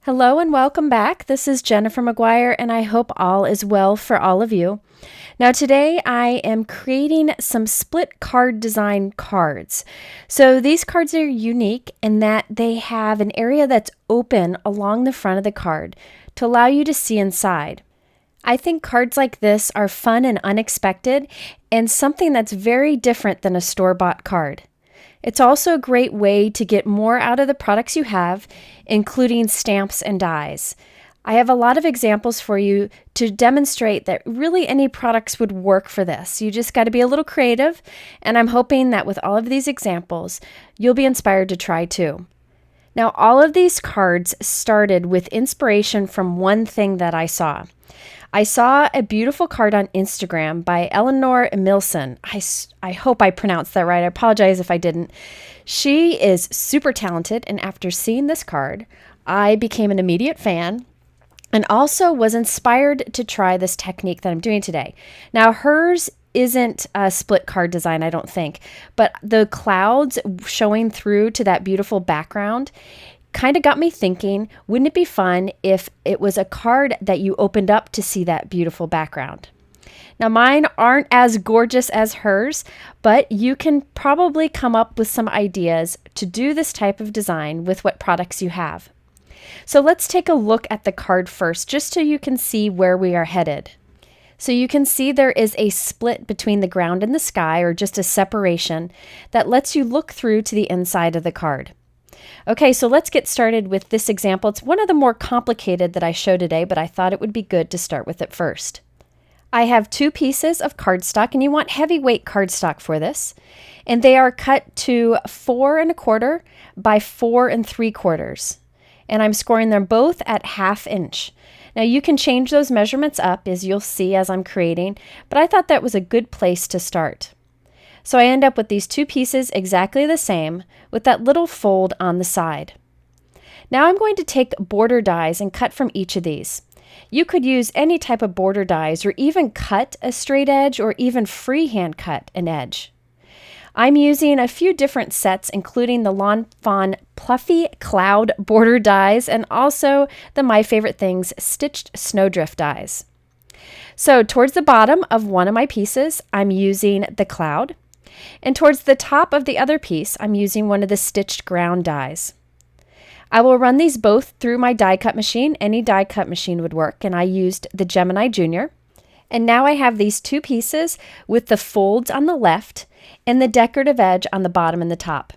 Hello and welcome back. This is Jennifer McGuire, and I hope all is well for all of you. Now today I am creating some split card design cards. So these cards are unique in that they have an area that's open along the front of the card to allow you to see inside. I think cards like this are fun and unexpected and something that's very different than a store-bought card. It's also a great way to get more out of the products you have, including stamps and dies. I have a lot of examples for you to demonstrate that really any products would work for this. You just got to be a little creative, and I'm hoping that with all of these examples, you'll be inspired to try too. Now, all of these cards started with inspiration from one thing that I saw. I saw a beautiful card on Instagram by Eleanor Emilson. I hope I pronounced that right. I apologize if I didn't. She is super talented, and after seeing this card, I became an immediate fan and also was inspired to try this technique that I'm doing today. Now, hers isn't a split card design, I don't think, but the clouds showing through to that beautiful background kind of got me thinking, wouldn't it be fun if it was a card that you opened up to see that beautiful background? Now, mine aren't as gorgeous as hers, but you can probably come up with some ideas to do this type of design with what products you have. So let's take a look at the card first, just so you can see where we are headed. So you can see there is a split between the ground and the sky, or just a separation that lets you look through to the inside of the card. Okay, so let's get started with this example. It's one of the more complicated that I show today, but I thought it would be good to start with it first. I have 2 pieces of cardstock, and you want heavyweight cardstock for this. And they are cut to 4 1/4 by 4 3/4. And I'm scoring them both at 1/2 inch. Now you can change those measurements up, as you'll see as I'm creating, but I thought that was a good place to start. So I end up with these 2 pieces exactly the same with that little fold on the side. Now I'm going to take border dies and cut from each of these. You could use any type of border dies or even cut a straight edge or even freehand cut an edge. I'm using a few different sets, including the Fawn Puffy Cloud border dies and also the My Favorite Things stitched snowdrift dies. So towards the bottom of one of my pieces, I'm using the cloud. And towards the top of the other piece, I'm using one of the stitched ground dies. I will run these both through my die cut machine. Any die cut machine would work, and I used the Gemini Junior. And now I have these 2 pieces with the folds on the left and the decorative edge on the bottom and the top.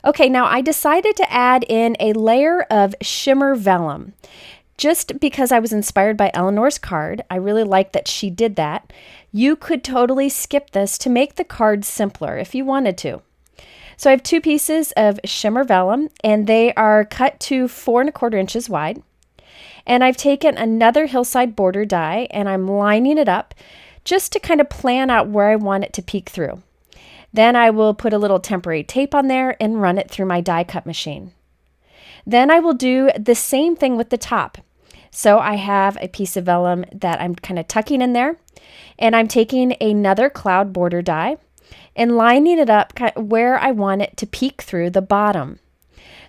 Okay, now I decided to add in a layer of shimmer vellum. Just because I was inspired by Eleanor's card, I really like that she did that. You could totally skip this to make the card simpler if you wanted to. So I have 2 pieces of shimmer vellum, and they are cut to 4 1/4 inches wide. And I've taken another Hillside border die, and I'm lining it up just to kind of plan out where I want it to peek through. Then I will put a little temporary tape on there and run it through my die cut machine. Then I will do the same thing with the top. So I have a piece of vellum that I'm kind of tucking in there, and I'm taking another cloud border die and lining it up where I want it to peek through the bottom.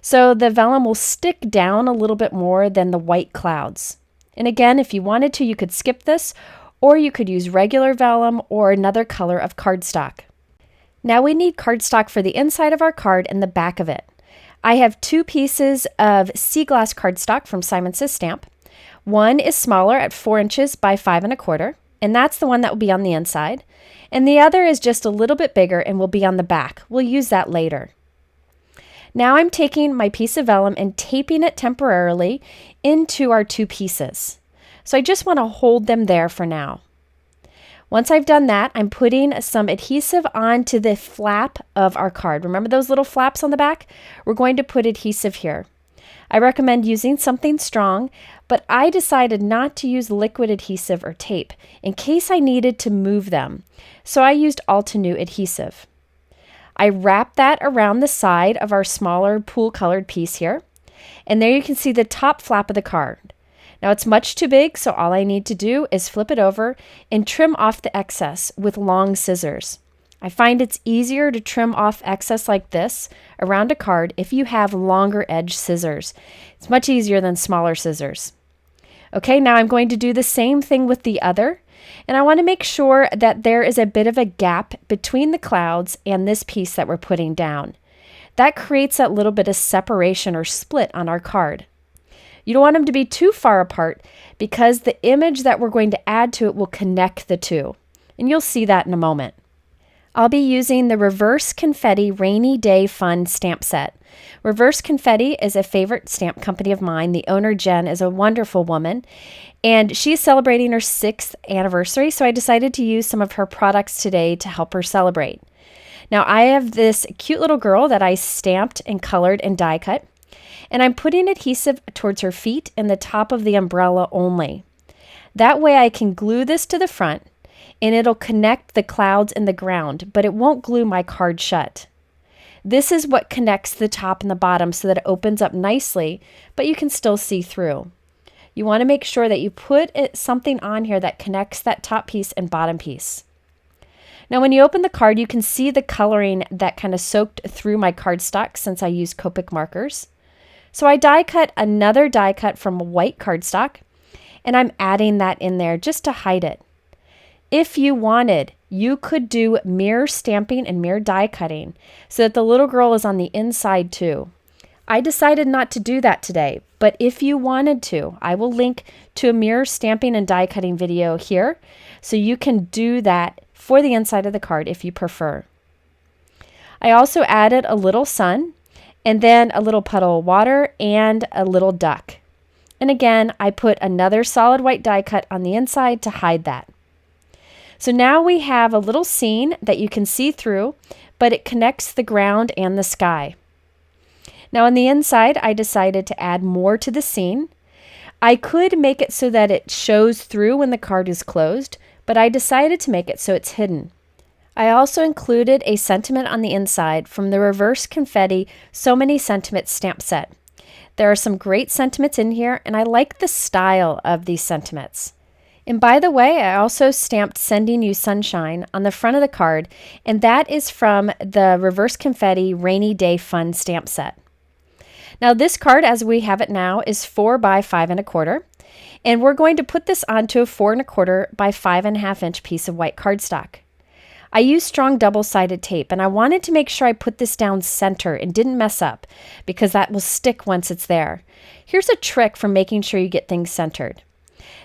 So the vellum will stick down a little bit more than the white clouds. And again, if you wanted to, you could skip this, or you could use regular vellum or another color of cardstock. Now we need cardstock for the inside of our card and the back of it. I have 2 pieces of sea glass cardstock from Simon Says Stamp. One is smaller at 4 inches by 5 1/4, and that's the one that will be on the inside. And the other is just a little bit bigger and will be on the back. We'll use that later. Now I'm taking my piece of vellum and taping it temporarily into our 2 pieces. So I just want to hold them there for now. Once I've done that, I'm putting some adhesive onto the flap of our card. Remember those little flaps on the back? We're going to put adhesive here. I recommend using something strong, but I decided not to use liquid adhesive or tape in case I needed to move them. So I used Altenew Adhesive. I wrap that around the side of our smaller pool colored piece here. And there you can see the top flap of the card. Now it's much too big, so all I need to do is flip it over and trim off the excess with long scissors. I find it's easier to trim off excess like this around a card if you have longer edge scissors. It's much easier than smaller scissors. Okay, now I'm going to do the same thing with the other, and I want to make sure that there is a bit of a gap between the clouds and this piece that we're putting down. That creates that little bit of separation or split on our card. You don't want them to be too far apart because the image that we're going to add to it will connect the two, and you'll see that in a moment. I'll be using the Reverse Confetti Rainy Day Fun stamp set. Reverse Confetti is a favorite stamp company of mine. The owner, Jen, is a wonderful woman, and she's celebrating her 6th anniversary, so I decided to use some of her products today to help her celebrate. Now, I have this cute little girl that I stamped and colored and die cut, and I'm putting adhesive towards her feet and the top of the umbrella only. That way I can glue this to the front, and it'll connect the clouds and the ground, but it won't glue my card shut. This is what connects the top and the bottom so that it opens up nicely, but you can still see through. You want to make sure that you put something on here that connects that top piece and bottom piece. Now when you open the card, you can see the coloring that kind of soaked through my cardstock since I used Copic markers. So I die cut another die cut from white cardstock, and I'm adding that in there just to hide it. If you wanted, you could do mirror stamping and mirror die cutting so that the little girl is on the inside too. I decided not to do that today, but if you wanted to, I will link to a mirror stamping and die cutting video here so you can do that for the inside of the card if you prefer. I also added a little sun and then a little puddle of water and a little duck. And again, I put another solid white die cut on the inside to hide that. So now we have a little scene that you can see through, but it connects the ground and the sky. Now on the inside, I decided to add more to the scene. I could make it so that it shows through when the card is closed, but I decided to make it so it's hidden. I also included a sentiment on the inside from the Reverse Confetti So Many Sentiments stamp set. There are some great sentiments in here, and I like the style of these sentiments. And by the way, I also stamped Sending You Sunshine on the front of the card, and that is from the Reverse Confetti Rainy Day Fun stamp set. Now this card, as we have it now, is 4 by 5 1/4, and we're going to put this onto a 4 1/4 by 5 1/2 inch piece of white cardstock. I used strong double-sided tape, and I wanted to make sure I put this down center and didn't mess up because that will stick once it's there. Here's a trick for making sure you get things centered.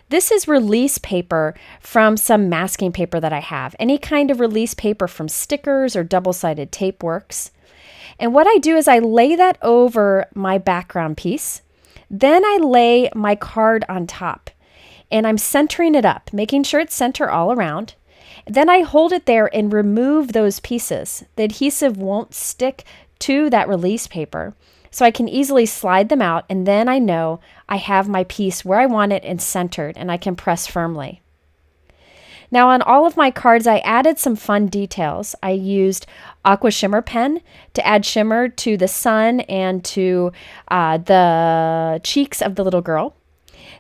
This is release paper from some masking paper that I have. Any kind of release paper from stickers or double-sided tape works. And what I do is I lay that over my background piece. Then I lay my card on top, and I'm centering it up, making sure it's center all around. Then I hold it there and remove those pieces. The adhesive won't stick to that release paper, so I can easily slide them out, and then I know I have my piece where I want it and centered, and I can press firmly. Now on all of my cards, I added some fun details. I used Aqua Shimmer pen to add shimmer to the sun and to the cheeks of the little girl.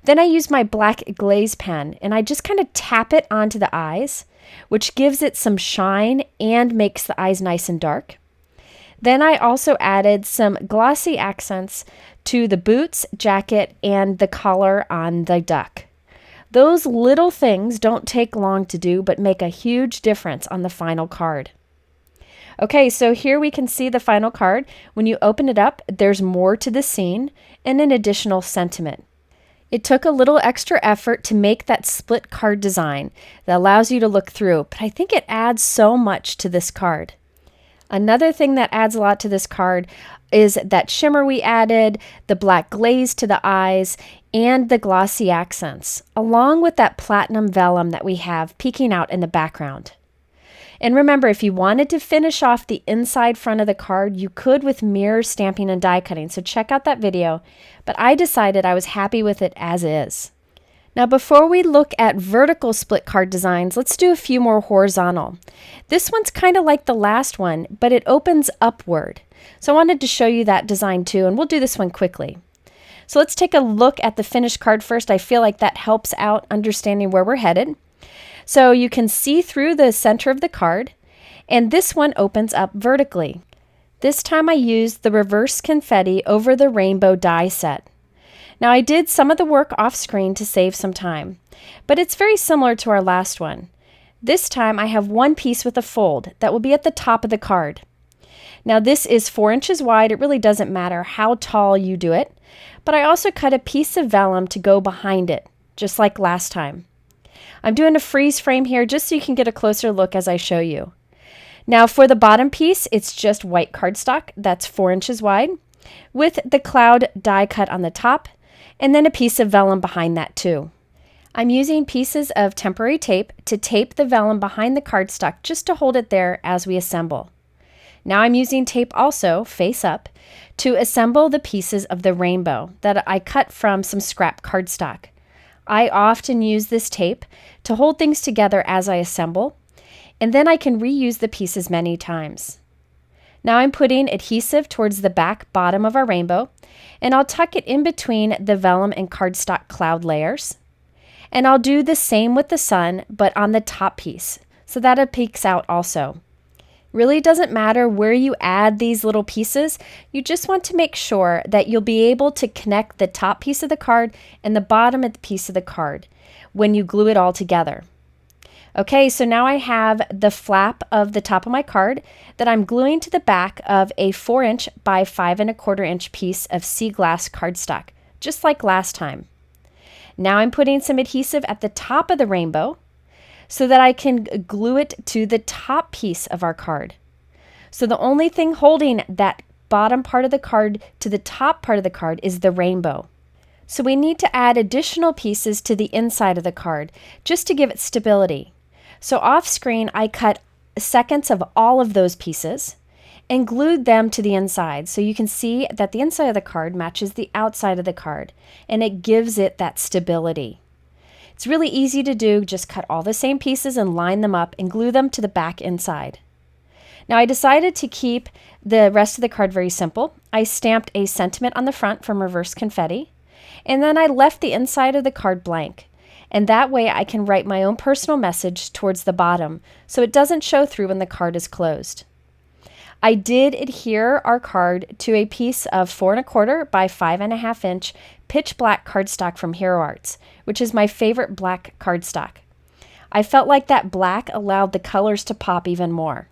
Then I used my black Glaze pen, and I just kind of tap it onto the eyes, which gives it some shine and makes the eyes nice and dark. Then I also added some glossy accents to the boots, jacket, and the collar on the duck. Those little things don't take long to do, but make a huge difference on the final card. Okay, so here we can see the final card. When you open it up, there's more to the scene and an additional sentiment. It took a little extra effort to make that split card design that allows you to look through, but I think it adds so much to this card. Another thing that adds a lot to this card is that shimmer we added, the black glaze to the eyes, and the glossy accents, along with that platinum vellum that we have peeking out in the background. And remember, if you wanted to finish off the inside front of the card, you could with mirror stamping and die cutting, so check out that video, but I decided I was happy with it as is. Now before we look at vertical split card designs, let's do a few more horizontal. This one's kind of like the last one, but it opens upward. So I wanted to show you that design too, and we'll do this one quickly. So let's take a look at the finished card first. I feel like that helps out understanding where we're headed. So you can see through the center of the card, and this one opens up vertically. This time I used the reverse confetti over the rainbow die set. Now I did some of the work off screen to save some time, but it's very similar to our last one. This time I have one piece with a fold that will be at the top of the card. Now this is 4 inches wide. It really doesn't matter how tall you do it, but I also cut a piece of vellum to go behind it, just like last time. I'm doing a freeze frame here just so you can get a closer look as I show you. Now for the bottom piece, it's just white cardstock that's 4 inches wide with the cloud die cut on the top and then a piece of vellum behind that too. I'm using pieces of temporary tape to tape the vellum behind the cardstock just to hold it there as we assemble. Now I'm using tape also, face up, to assemble the pieces of the rainbow that I cut from some scrap cardstock. I often use this tape to hold things together as I assemble, and then I can reuse the pieces many times. Now I'm putting adhesive towards the back bottom of our rainbow, and I'll tuck it in between the vellum and cardstock cloud layers. And I'll do the same with the sun, but on the top piece, so that it peeks out also. Really doesn't matter where you add these little pieces, you just want to make sure that you'll be able to connect the top piece of the card and the bottom of the piece of the card when you glue it all together. Okay, so now I have the flap of the top of my card that I'm gluing to the back of a 4-inch by 5 1/4 inch piece of sea glass cardstock, just like last time. Now I'm putting some adhesive at the top of the rainbow so that I can glue it to the top piece of our card. So the only thing holding that bottom part of the card to the top part of the card is the rainbow. So we need to add additional pieces to the inside of the card just to give it stability. So off screen, I cut seconds of all of those pieces and glued them to the inside. So you can see that the inside of the card matches the outside of the card, and it gives it that stability. It's really easy to do. Just cut all the same pieces and line them up and glue them to the back inside. Now I decided to keep the rest of the card very simple. I stamped a sentiment on the front from reverse confetti, and then I left the inside of the card blank. And that way I can write my own personal message towards the bottom so it doesn't show through when the card is closed. I did adhere our card to a piece of 4 1/4 by 5 1/2 inch pitch black cardstock from Hero Arts, which is my favorite black cardstock. I felt like that black allowed the colors to pop even more.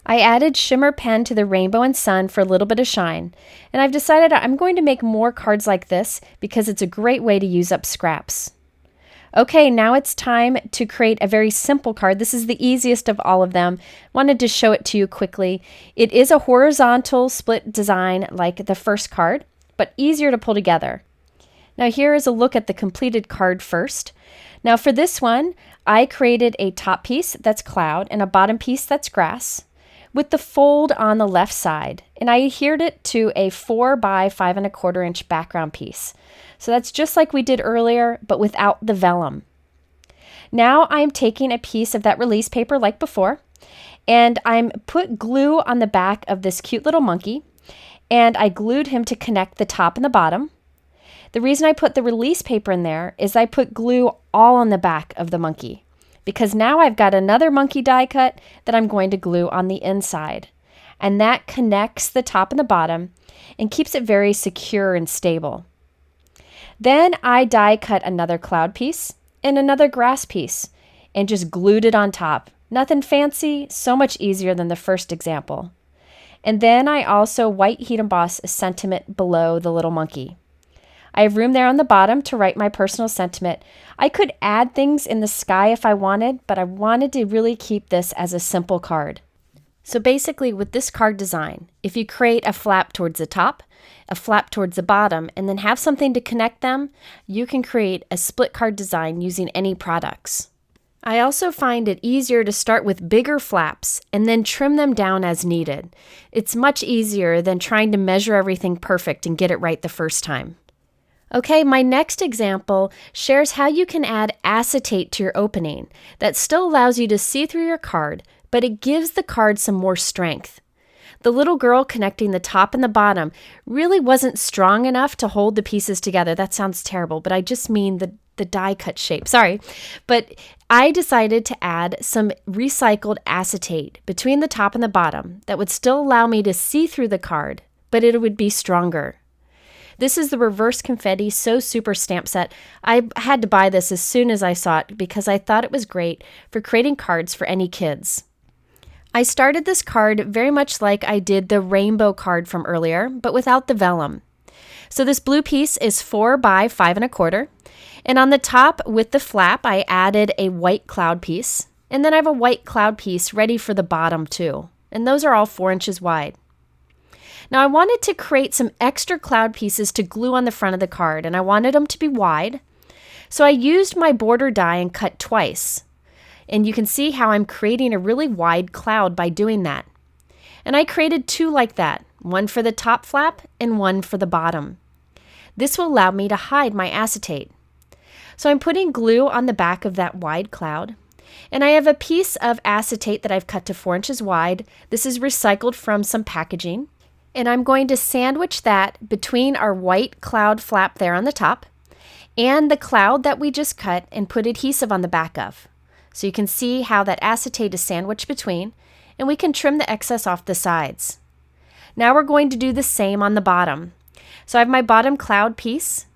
I added Shimmer pen to the rainbow and sun for a little bit of shine, and I've decided I'm going to make more cards like this because it's a great way to use up scraps. Okay, now it's time to create a very simple card. This is the easiest of all of them. Wanted to show it to you quickly. It is a horizontal split design like the first card, but easier to pull together. Now here is a look at the completed card first. Now for this one, I created a top piece that's cloud and a bottom piece that's grass with the fold on the left side, and I adhered it to a 4 by 5 1/4 inch background piece. So that's just like we did earlier, but without the vellum. Now I'm taking a piece of that release paper like before, and I'm put glue on the back of this cute little monkey, and I glued him to connect the top and the bottom. The reason I put the release paper in there is I put glue all on the back of the monkey, because now I've got another monkey die cut that I'm going to glue on the inside, and that connects the top and the bottom and keeps it very secure and stable. Then I die cut another cloud piece and another grass piece and just glued it on top. Nothing fancy, so much easier than the first example. And then I also white heat emboss a sentiment below the little monkey. I have room there on the bottom to write my personal sentiment. I could add things in the sky if I wanted, but I wanted to really keep this as a simple card. So basically with this card design, if you create a flap towards the top, a flap towards the bottom, and then have something to connect them, you can create a split card design using any products. I also find it easier to start with bigger flaps and then trim them down as needed. It's much easier than trying to measure everything perfect and get it right the first time. Okay, my next example shares how you can add acetate to your opening that still allows you to see through your card, but it gives the card some more strength. The little girl connecting the top and the bottom really wasn't strong enough to hold the pieces together. That sounds terrible, but I just mean the die cut shape. Sorry. But I decided to add some recycled acetate between the top and the bottom that would still allow me to see through the card, but it would be stronger. This is the Reverse Confetti So Super stamp set. I had to buy this as soon as I saw it because I thought it was great for creating cards for any kids. I started this card very much like I did the rainbow card from earlier, but without the vellum. So this blue piece is 4 by 5 1/4. And on the top with the flap, I added a white cloud piece. And then I have a white cloud piece ready for the bottom too. And those are all 4 inches wide. Now I wanted to create some extra cloud pieces to glue on the front of the card, and I wanted them to be wide. So I used my border die and cut twice. And you can see how I'm creating a really wide cloud by doing that. And I created 2 like that, one for the top flap and one for the bottom. This will allow me to hide my acetate. So I'm putting glue on the back of that wide cloud. And I have a piece of acetate that I've cut to 4 inches wide. This is recycled from some packaging. And I'm going to sandwich that between our white cloud flap there on the top and the cloud that we just cut and put adhesive on the back of. So you can see how that acetate is sandwiched between, and we can trim the excess off the sides. Now we're going to do the same on the bottom. So I have my bottom cloud piece,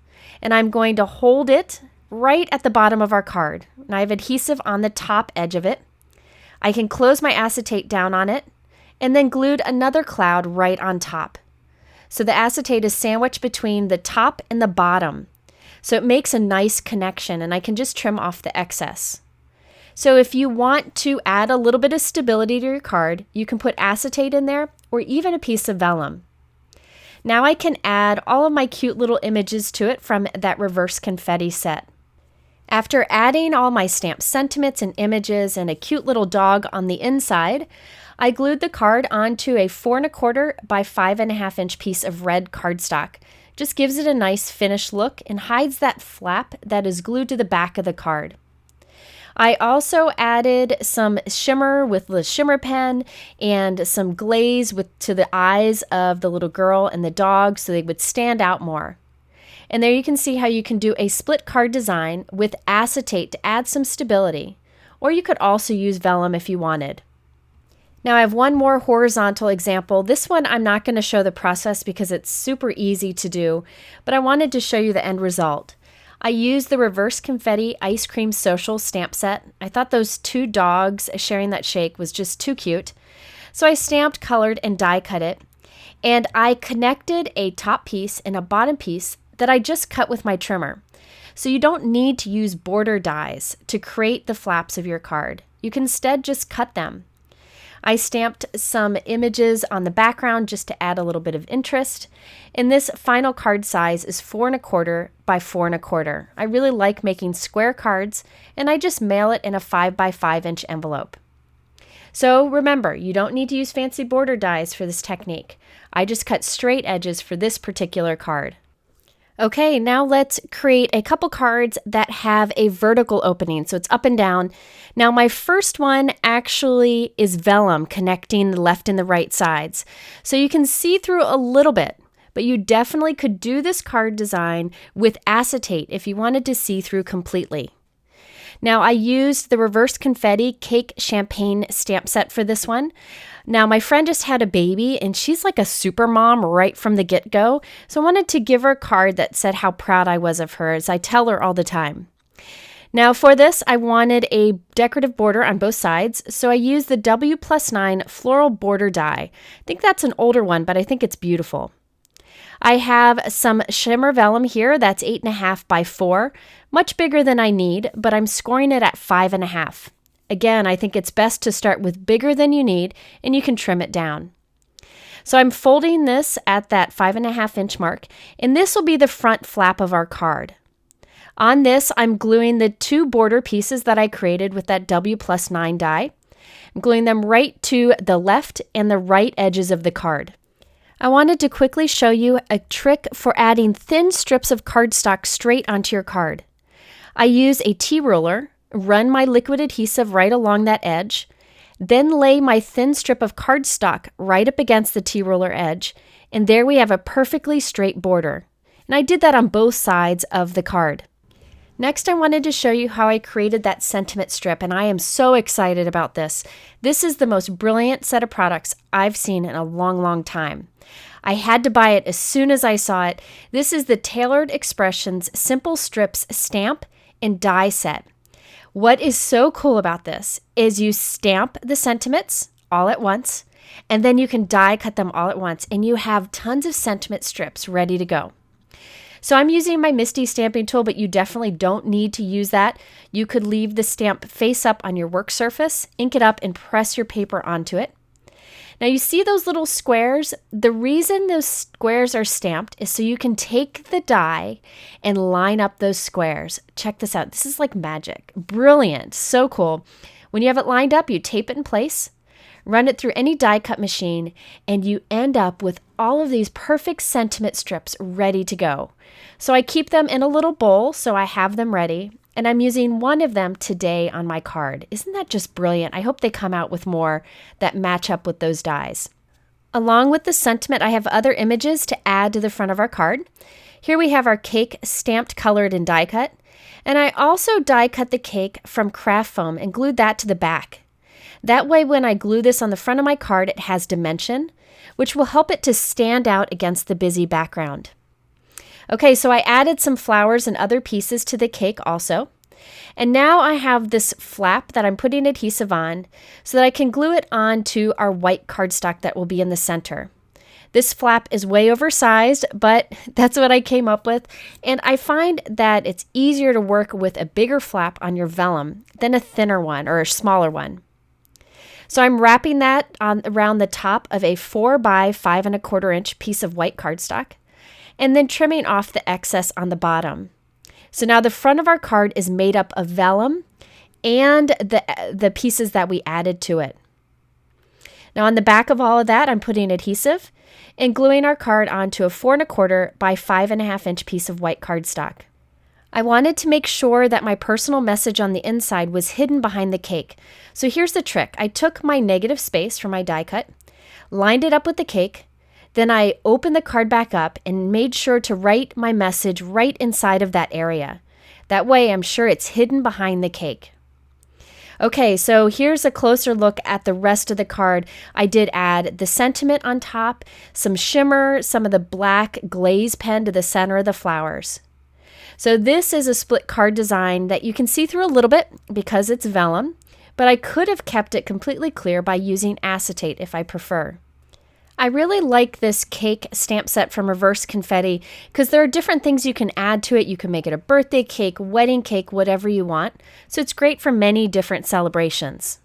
and I'm going to hold it right at the bottom of our card. And I have adhesive on the top edge of it. I can close my acetate down on it, and then glued another cloud right on top. So the acetate is sandwiched between the top and the bottom. So it makes a nice connection, and I can just trim off the excess. So if you want to add a little bit of stability to your card, you can put acetate in there or even a piece of vellum. Now I can add all of my cute little images to it from that Reverse Confetti set. After adding all my stamped sentiments and images and a cute little dog on the inside, I glued the card onto a 4 1/4 by 5 1/2 inch piece of red cardstock. Just gives it a nice finished look and hides that flap that is glued to the back of the card. I also added some shimmer with the shimmer pen and some glaze to the eyes of the little girl and the dog so they would stand out more. And there you can see how you can do a split card design with acetate to add some stability. Or you could also use vellum if you wanted. Now I have one more horizontal example. This one I'm not going to show the process because it's super easy to do, but I wanted to show you the end result. I used the Reverse Confetti Ice Cream Social stamp set. I thought those 2 dogs sharing that shake was just too cute. So I stamped, colored, and die cut it. And I connected a top piece and a bottom piece that I just cut with my trimmer. So you don't need to use border dies to create the flaps of your card. You can instead just cut them. I stamped some images on the background just to add a little bit of interest. And this final card size is 4 1/4 by 4 1/4. I really like making square cards, and I just mail it in a 5 by 5 inch envelope. So remember, you don't need to use fancy border dies for this technique. I just cut straight edges for this particular card. Okay, now let's create a couple cards that have a vertical opening, so it's up and down. Now my first one actually is vellum connecting the left and the right sides. So you can see through a little bit, but you definitely could do this card design with acetate if you wanted to see through completely. Now I used the Reverse Confetti Cake Champagne stamp set for this one. Now my friend just had a baby and she's like a super mom right from the get-go. So I wanted to give her a card that said how proud I was of her, as I tell her all the time. Now for this, I wanted a decorative border on both sides. So I used the W+9 floral border die. I think that's an older one, but I think it's beautiful. I have some shimmer vellum here that's 8 1/2 by 4, much bigger than I need, but I'm scoring it at 5 1/2. Again, I think it's best to start with bigger than you need, and you can trim it down. So I'm folding this at that 5 1/2 inch mark, and this will be the front flap of our card. On this, I'm gluing the 2 border pieces that I created with that W+9 die. I'm gluing them right to the left and the right edges of the card. I wanted to quickly show you a trick for adding thin strips of cardstock straight onto your card. I use a T-ruler, run my liquid adhesive right along that edge, then lay my thin strip of cardstock right up against the T-ruler edge, and there we have a perfectly straight border. And I did that on both sides of the card. Next, I wanted to show you how I created that sentiment strip, and I am so excited about this. This is the most brilliant set of products I've seen in a long, long time. I had to buy it as soon as I saw it. This is the Tailored Expressions Simple Strips Stamp and Die Set. What is so cool about this is you stamp the sentiments all at once, and then you can die cut them all at once, and you have tons of sentiment strips ready to go. So I'm using my Misty stamping tool, but you definitely don't need to use that. You could leave the stamp face up on your work surface, ink it up, and press your paper onto it. Now you see those little squares? The reason those squares are stamped is so you can take the die and line up those squares. Check this out. This is like magic. Brilliant. So cool. When you have it lined up, you tape it in place, run it through any die cut machine, and you end up with all of these perfect sentiment strips ready to go. So I keep them in a little bowl so I have them ready, and I'm using one of them today on my card. Isn't that just brilliant? I hope they come out with more that match up with those dies. Along with the sentiment, I have other images to add to the front of our card. Here we have our cake stamped, colored, and die cut. And I also die cut the cake from craft foam and glued that to the back. That way, when I glue this on the front of my card, it has dimension, which will help it to stand out against the busy background. Okay, so I added some flowers and other pieces to the cake also. And now I have this flap that I'm putting adhesive on so that I can glue it onto our white cardstock that will be in the center. This flap is way oversized, but that's what I came up with. And I find that it's easier to work with a bigger flap on your vellum than a thinner one or a smaller one. So I'm wrapping that around the top of a 4 by 5 1/4 inch piece of white cardstock, and then trimming off the excess on the bottom. So now the front of our card is made up of vellum and the pieces that we added to it. Now on the back of all of that, I'm putting adhesive and gluing our card onto a 4 1/4 by 5 1/2 inch piece of white cardstock. I wanted to make sure that my personal message on the inside was hidden behind the cake. So here's the trick. I took my negative space from my die cut, lined it up with the cake, then I opened the card back up and made sure to write my message right inside of that area. That way I'm sure it's hidden behind the cake. Okay, so here's a closer look at the rest of the card. I did add the sentiment on top, some shimmer, some of the black glaze pen to the center of the flowers. So this is a split card design that you can see through a little bit because it's vellum, but I could have kept it completely clear by using acetate if I prefer. I really like this cake stamp set from Reverse Confetti because there are different things you can add to it. You can make it a birthday cake, wedding cake, whatever you want. So it's great for many different celebrations.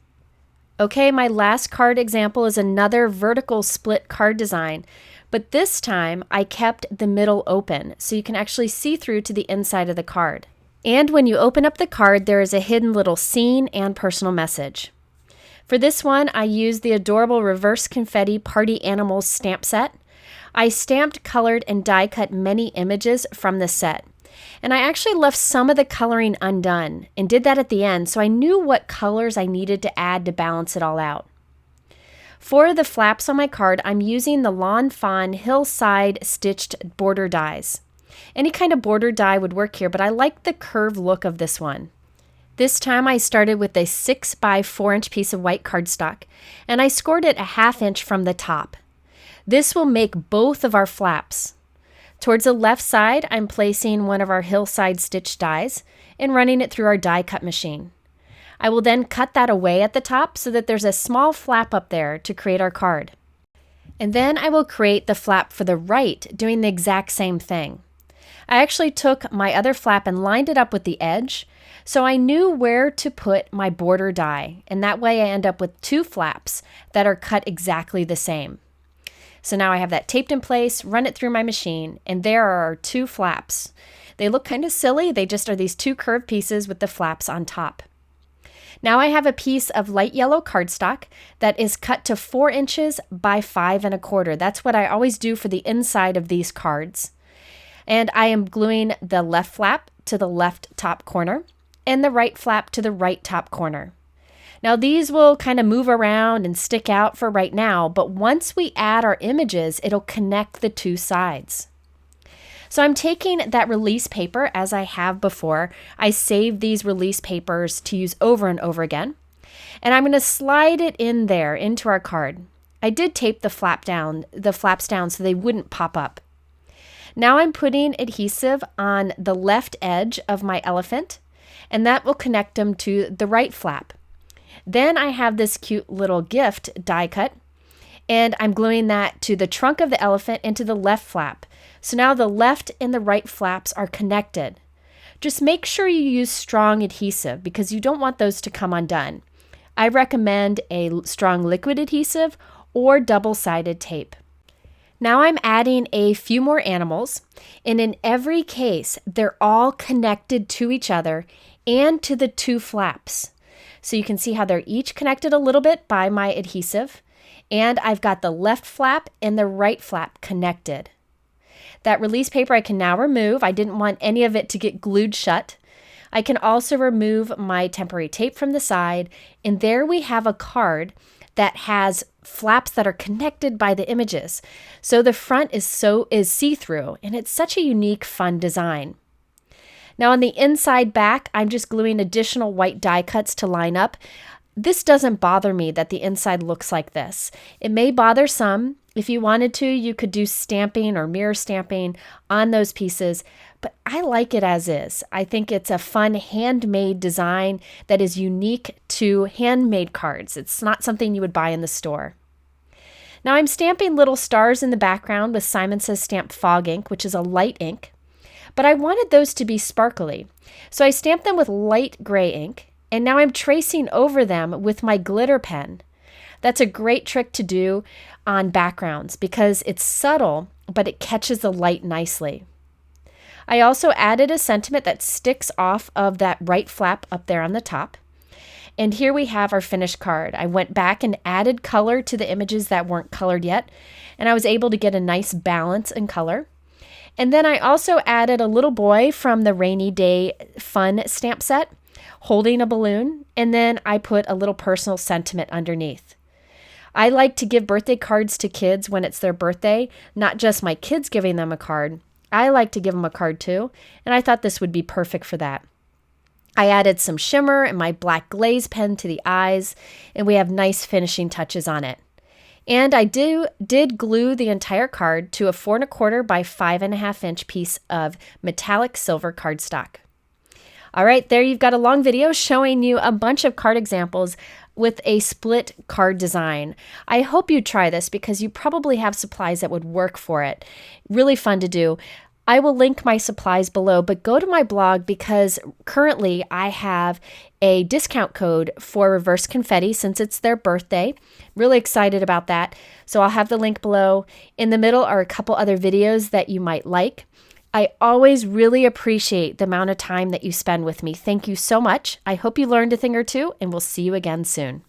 Okay, my last card example is another vertical split card design, but this time I kept the middle open so you can actually see through to the inside of the card. And when you open up the card, there is a hidden little scene and personal message. For this one, I used the adorable Reverse Confetti Party Animals stamp set. I stamped, colored, and die cut many images from the set. And I actually left some of the coloring undone and did that at the end so I knew what colors I needed to add to balance it all out. For the flaps on my card, I'm using the Lawn Fawn Hillside stitched border dies. Any kind of border die would work here, but I like the curved look of this one. This time I started with a 6 by 4 inch piece of white cardstock, and I scored it a 1/2 inch from the top. This will make both of our flaps. Towards the left side, I'm placing one of our Hillside stitch dies and running it through our die cut machine. I will then cut that away at the top so that there's a small flap up there to create our card. And then I will create the flap for the right, doing the exact same thing. I actually took my other flap and lined it up with the edge, so I knew where to put my border die, and that way I end up with 2 flaps that are cut exactly the same. So now I have that taped in place, run it through my machine, and there are our 2 flaps. They look kind of silly, they just are these 2 curved pieces with the flaps on top. Now I have a piece of light yellow cardstock that is cut to 4 inches by 5 1/4. That's what I always do for the inside of these cards. And I am gluing the left flap to the left top corner and the right flap to the right top corner. Now these will kind of move around and stick out for right now, but once we add our images, it'll connect the 2 sides. So I'm taking that release paper as I have before. I save these release papers to use over and over again. And I'm going to slide it in there into our card. I did tape the flaps down so they wouldn't pop up. Now I'm putting adhesive on the left edge of my elephant, and that will connect them to the right flap. Then I have this cute little gift die cut, and I'm gluing that to the trunk of the elephant and to the left flap. So now the left and the right flaps are connected. Just make sure you use strong adhesive because you don't want those to come undone. I recommend a strong liquid adhesive or double-sided tape. Now I'm adding a few more animals, and in every case, they're all connected to each other and to the two flaps. So you can see how they're each connected a little bit by my adhesive, and I've got the left flap and the right flap connected. That release paper I can now remove. I didn't want any of it to get glued shut. I can also remove my temporary tape from the side, and there we have a card that has flaps that are connected by the images. So the front is see-through, and it's such a unique, fun design. Now on the inside back, I'm just gluing additional white die cuts to line up. This doesn't bother me that the inside looks like this. It may bother some. If you wanted to, you could do stamping or mirror stamping on those pieces, but I like it as is. I think it's a fun handmade design that is unique to handmade cards. It's not something you would buy in the store. Now I'm stamping little stars in the background with Simon Says Stamp Fog ink, which is a light ink, but I wanted those to be sparkly. So I stamped them with light gray ink, and now I'm tracing over them with my glitter pen. That's a great trick to do on backgrounds because it's subtle, but it catches the light nicely. I also added a sentiment that sticks off of that right flap up there on the top. And here we have our finished card. I went back and added color to the images that weren't colored yet, and I was able to get a nice balance in color. And then I also added a little boy from the Rainy Day Fun stamp set holding a balloon, and then I put a little personal sentiment underneath. I like to give birthday cards to kids when it's their birthday, not just my kids giving them a card. I like to give them a card too, and I thought this would be perfect for that. I added some shimmer and my black glaze pen to the eyes, and we have nice finishing touches on it. And I did glue the entire card to a 4 1/4 by 5.5 inch piece of metallic silver cardstock. All right, there you've got a long video showing you a bunch of card examples with a split card design. I hope you try this because you probably have supplies that would work for it. Really fun to do. I will link my supplies below, but go to my blog because currently I have a discount code for Reverse Confetti since it's their birthday. Really excited about that. So I'll have the link below. In the middle are a couple other videos that you might like. I always really appreciate the amount of time that you spend with me. Thank you so much. I hope you learned a thing or two, and we'll see you again soon.